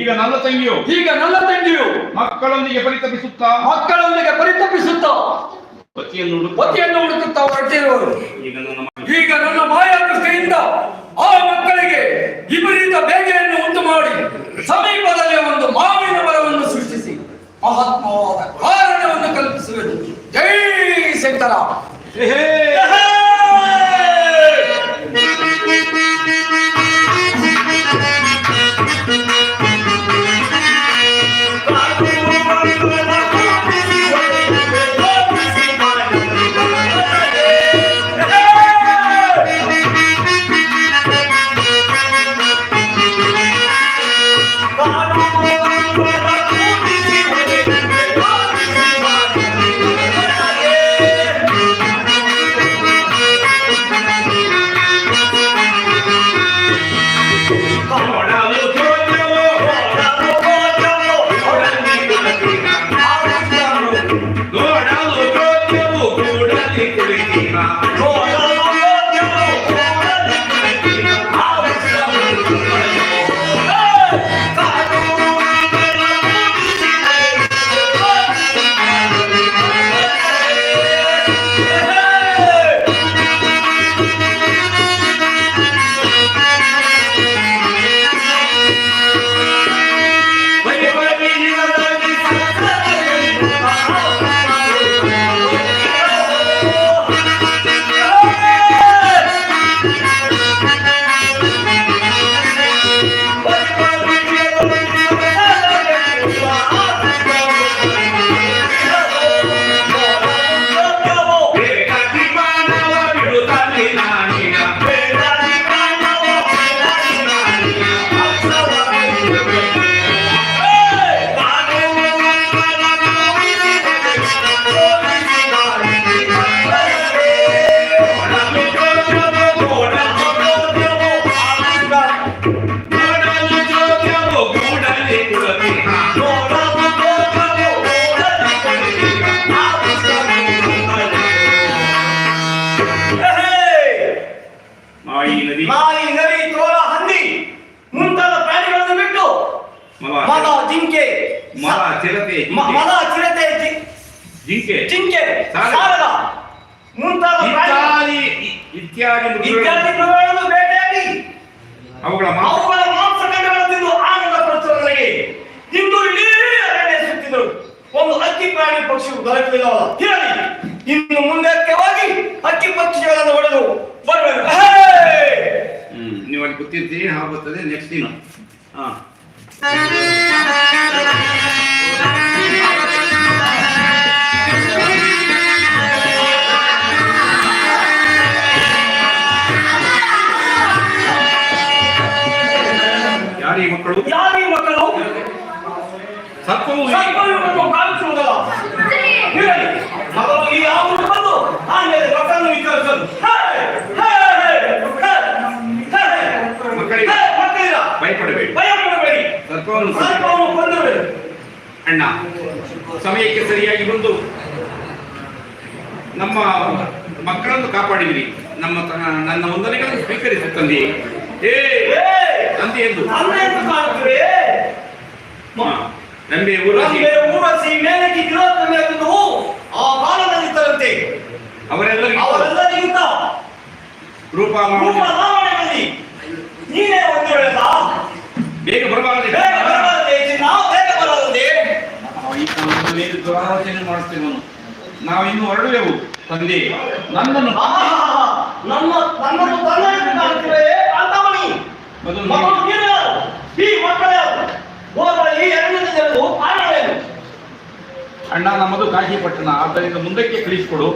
ಈಗ ನನ್ನ ತಂಗಿಯು ಮಕ್ಕಳೊಂದಿಗೆ ಪರಿತಪಿಸುತ್ತಾ ಪತಿಯನ್ನು ಹುಡುಕುತ್ತಾ ಹೊರಟಿರುವರು. ಈಗ ನನ್ನ ಮಾಯಾ ದೃಷ್ಟಿಯಿಂದ ಆ ಮಕ್ಕಳಿಗೆ ವಿಪರೀತ ಬೇಗೆಯನ್ನು ಉಂಟು ಮಾಡಿ ಸಮೀಪದಲ್ಲಿ ಒಂದು ಮಾವಿನ ಮರವನ್ನು ಸೃಷ್ಟಿಸಿ ಮಹತ್ವವಾದ ಕಾರಣವನ್ನು ಕಲ್ಪಿಸುವುದು. ಜೈ ಶಂಕರ. ನಾಯಿ, ನರಿ, ತೋಳ, ಹಂದಿ ಮುಂತಾದ ಪ್ರಾಣಿಗಳನ್ನು ಬಿಟ್ಟು ಮೊಲ, ಜಿಂಕೆ, ಜಿಂಕೆ, ಸಾರಗ ಮುಂತಾದ ಇತ್ಯಾದಿ ಮೃಗಗಳನ್ನು ಬೇಟೆಯಾಡಿ ಅವುಗಳ ಮಾಂಸಖಂಡಗಳನ್ನು ತಿಂದು ಆನಂದ ಪಡಿಸುವವರೆಗೆ ಇಂದು ಇಡೀ ಅರಣ್ಯ ಸುತ್ತಿದರು. ಒಂದು ಹಕ್ಕಿ ಪ್ರಾಣಿ ಪಕ್ಷಿಗಳು ದೊರಕಲಿಲ್ಲವಲ್ಲ. ತಿರಲಿ ಇನ್ನು ಮುಂದಕ್ಕೆ ಹೋಗಿ ಹಕ್ಕಿ ಪಕ್ಷಿಗಳನ್ನು ಹೊಡೆದು ಬರಬೇಕು. ನೀವು ಅಲ್ಲಿ ಗೊತ್ತಿರ್ತೀರಿ ಆಗುತ್ತದೆ. ನೆಕ್ಸ್ಟ್ ದಿನ ಯಾರೀ ಮಕ್ಕಳು ಸರ್ಪವು ಕಾಣಿಸುವುದಲ್ಲ. ಮಗಳು ಈ ಯಾವುದು ಬಂದು ಆಮೇಲೆ ಮಕ್ಕಳನ್ನು ವಿಚಾರಿಸಲು ಭಯಪಡಬೇಡಿ. ಸರ್ಪವನ್ನು ಕೊಂದಬೇಡಿ. ಅಣ್ಣ ಸಮಯಕ್ಕೆ ಸರಿಯಾಗಿ ಬಂದು ನಮ್ಮ ಮಕ್ಕಳನ್ನು ಕಾಪಾಡಿದಿರಿ. ನನ್ನ ವಂದನೆಗಳನ್ನು ಸ್ವೀಕರಿಸಿ ತಂದೆ. ತಂದೆ ಎಂದು ನಂಬೆ ಊರಸಿ ಮೇಲಕ್ಕೆ ಗಿರೋತ್ತಮೆಂದು ಆ ಬಾಲನಲ್ಲಿದ್ದರಂತೆ. ಅವರೆಲ್ಲರಿಗಿಂತ ರೂಪ ಲಾವಣೆಯಲ್ಲಿ ನೀನೇ ಒಂದು ಬೆಳೆದ. ಬೇಗ ಬರಬಾರದೆ ನಾವು ಬೇಗ ಬರದೆ ಆಲೋಚನೆ ಮಾಡಿಸ್ತೇವೆ. ನಾವು ಇನ್ನು ಹೊರಡುವೆವು ತಂದೆ. ನನ್ನನ್ನು ಕಾಣುತ್ತೇವೆ ಅಂತವನಿ ಈ ಮಕ್ಕಳ ಈ ಎರಡನೇ ಜನರು ಕಾರಣವೇನು? ಅಣ್ಣ ನಮ್ಮದು ಕಾಶಿ ಪಟ್ಟಣ, ಆದ್ದರಿಂದ ಮುಂದಕ್ಕೆ ಕಳಿಸಿಕೊಡು.